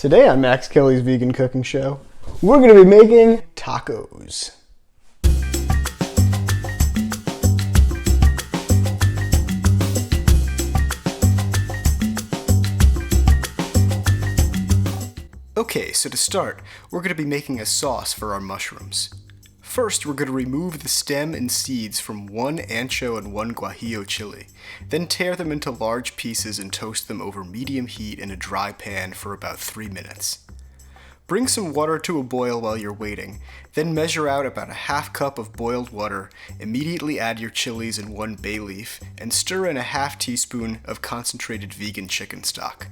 Today on Max Kelly's Vegan Cooking Show, we're going to be making tacos. Okay, so to start, we're going to be making a sauce for our mushrooms. First, we're going to remove the stem and seeds from one ancho and one guajillo chili, then tear them into large pieces and toast them over medium heat in a dry pan for about 3 minutes. Bring some water to a boil while you're waiting, then measure out about a half cup of boiled water, immediately add your chilies and 1 bay leaf, and stir in a half teaspoon of concentrated vegan chicken stock.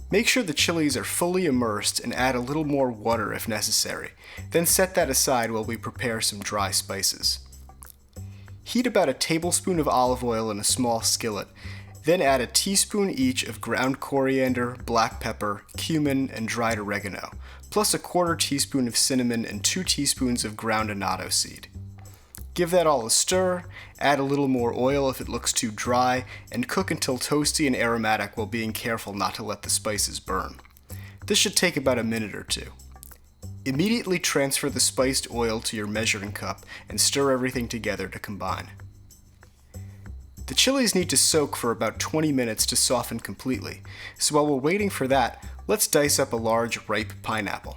Make sure the chilies are fully immersed and add a little more water if necessary, then set that aside while we prepare some dry spices. Heat about a tablespoon of olive oil in a small skillet, then add a teaspoon each of ground coriander, black pepper, cumin, and dried oregano, plus a 1/4 teaspoon of cinnamon and 2 teaspoons of ground annatto seed. Give that all a stir, add a little more oil if it looks too dry, and cook until toasty and aromatic while being careful not to let the spices burn. This should take about a minute or two. Immediately transfer the spiced oil to your measuring cup and stir everything together to combine. The chilies need to soak for about 20 minutes to soften completely, so while we're waiting for that, let's dice up a large ripe pineapple.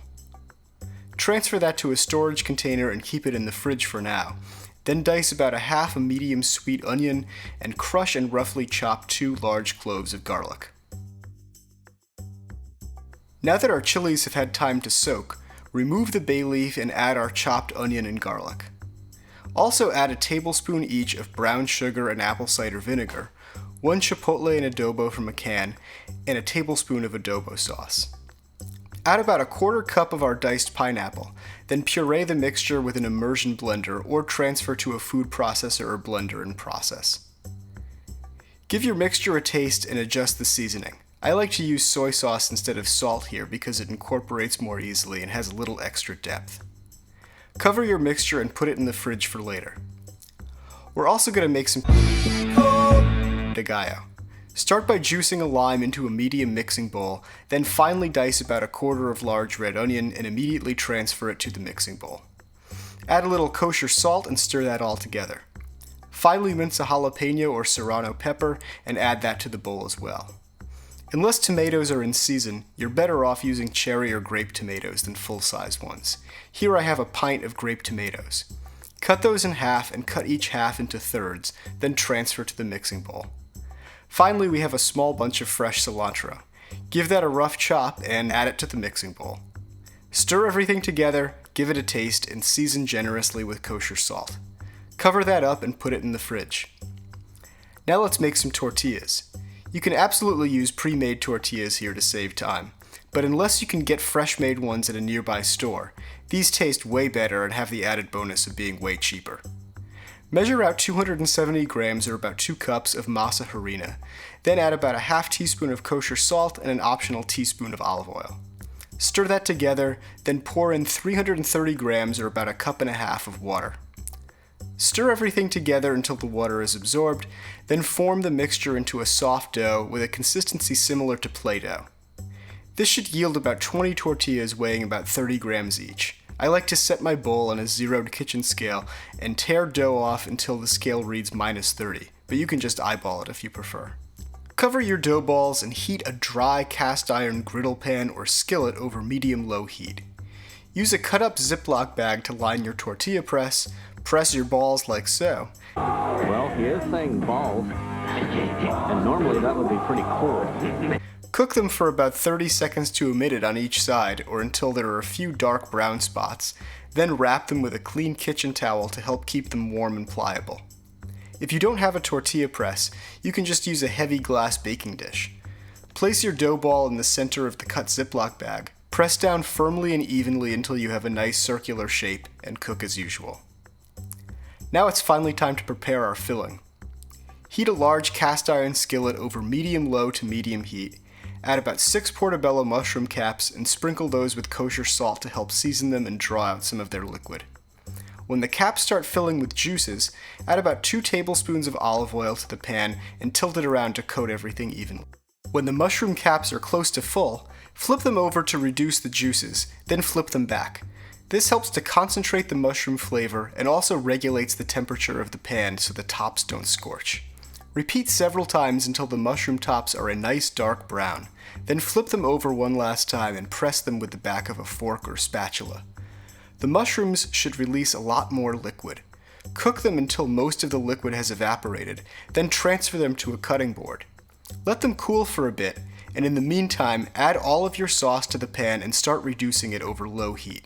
Transfer that to a storage container and keep it in the fridge for now. Then dice about a half a medium sweet onion and crush and roughly chop 2 large cloves of garlic. Now that our chilies have had time to soak, remove the bay leaf and add our chopped onion and garlic. Also add a tablespoon each of brown sugar and apple cider vinegar, 1 chipotle and adobo from a can, and a tablespoon of adobo sauce. Add about a 1/4 cup of our diced pineapple, then puree the mixture with an immersion blender or transfer to a food processor or blender and process. Give your mixture a taste and adjust the seasoning. I like to use soy sauce instead of salt here because it incorporates more easily and has a little extra depth. Cover your mixture and put it in the fridge for later. We're also going to make some Pico de Gallo. Start by juicing a lime into a medium mixing bowl, then finely dice about a 1/4 of large red onion and immediately transfer it to the mixing bowl. Add a little kosher salt and stir that all together. Finely mince a jalapeno or serrano pepper and add that to the bowl as well. Unless tomatoes are in season, you're better off using cherry or grape tomatoes than full-size ones. Here I have a pint of grape tomatoes. Cut those in half and cut each half into thirds, then transfer to the mixing bowl. Finally, we have a small bunch of fresh cilantro. Give that a rough chop and add it to the mixing bowl. Stir everything together, give it a taste, and season generously with kosher salt. Cover that up and put it in the fridge. Now let's make some tortillas. You can absolutely use pre-made tortillas here to save time, but unless you can get fresh-made ones at a nearby store, these taste way better and have the added bonus of being way cheaper. Measure out 270 grams or about 2 cups of masa harina, then add about a half teaspoon of kosher salt and an optional teaspoon of olive oil. Stir that together, then pour in 330 grams or about a cup and a half of water. Stir everything together until the water is absorbed, then form the mixture into a soft dough with a consistency similar to Play-Doh. This should yield about 20 tortillas weighing about 30 grams each. I like to set my bowl on a zeroed kitchen scale and tear dough off until the scale reads -30, but you can just eyeball it if you prefer. Cover your dough balls and heat a dry cast iron griddle pan or skillet over medium-low heat. Use a cut-up Ziploc bag to line your tortilla press. Press your balls like so. Well, he is saying balls, and normally that would be pretty cool. Cook them for about 30 seconds to a minute on each side, or until there are a few dark brown spots. Then wrap them with a clean kitchen towel to help keep them warm and pliable. If you don't have a tortilla press, you can just use a heavy glass baking dish. Place your dough ball in the center of the cut Ziploc bag. Press down firmly and evenly until you have a nice circular shape, and cook as usual. Now it's finally time to prepare our filling. Heat a large cast iron skillet over medium-low to medium heat. Add about 6 portobello mushroom caps and sprinkle those with kosher salt to help season them and draw out some of their liquid. When the caps start filling with juices, add about 2 tablespoons of olive oil to the pan and tilt it around to coat everything evenly. When the mushroom caps are close to full, Flip them over to reduce the juices, then flip them back. This helps to concentrate the mushroom flavor and also regulates the temperature of the pan so the tops don't scorch. Repeat several times until the mushroom tops are a nice dark brown, then flip them over one last time and press them with the back of a fork or spatula. The mushrooms should release a lot more liquid. Cook them until most of the liquid has evaporated, then transfer them to a cutting board. Let them cool for a bit, and in the meantime, add all of your sauce to the pan and start reducing it over low heat.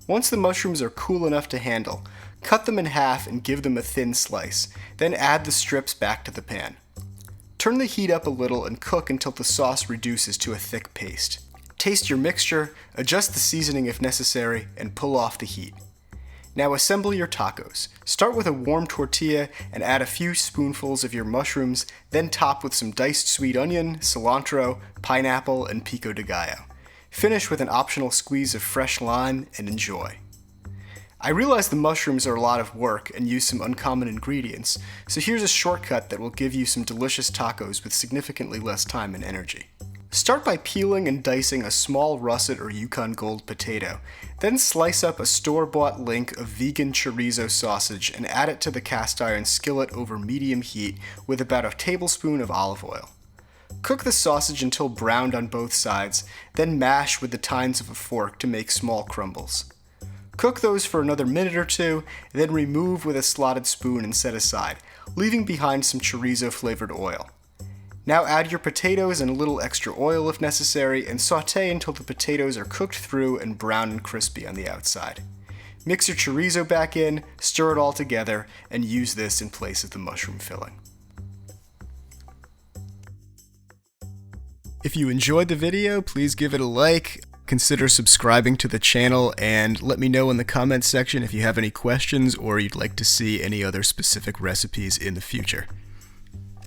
Once the mushrooms are cool enough to handle, cut them in half and give them a thin slice, then add the strips back to the pan. Turn the heat up a little and cook until the sauce reduces to a thick paste. Taste your mixture, adjust the seasoning if necessary, and pull off the heat. Now assemble your tacos. Start with a warm tortilla and add a few spoonfuls of your mushrooms, then top with some diced sweet onion, cilantro, pineapple, and pico de gallo. Finish with an optional squeeze of fresh lime and enjoy. I realize the mushrooms are a lot of work and use some uncommon ingredients, so here's a shortcut that will give you some delicious tacos with significantly less time and energy. Start by peeling and dicing a small russet or Yukon Gold potato, then slice up a store-bought link of vegan chorizo sausage and add it to the cast iron skillet over medium heat with about a tablespoon of olive oil. Cook the sausage until browned on both sides, then mash with the tines of a fork to make small crumbles. Cook those for another minute or two, then remove with a slotted spoon and set aside, leaving behind some chorizo-flavored oil. Now add your potatoes and a little extra oil if necessary, and saute until the potatoes are cooked through and brown and crispy on the outside. Mix your chorizo back in, stir it all together, and use this in place of the mushroom filling. If you enjoyed the video, please give it a like, consider subscribing to the channel, and let me know in the comments section if you have any questions or you'd like to see any other specific recipes in the future.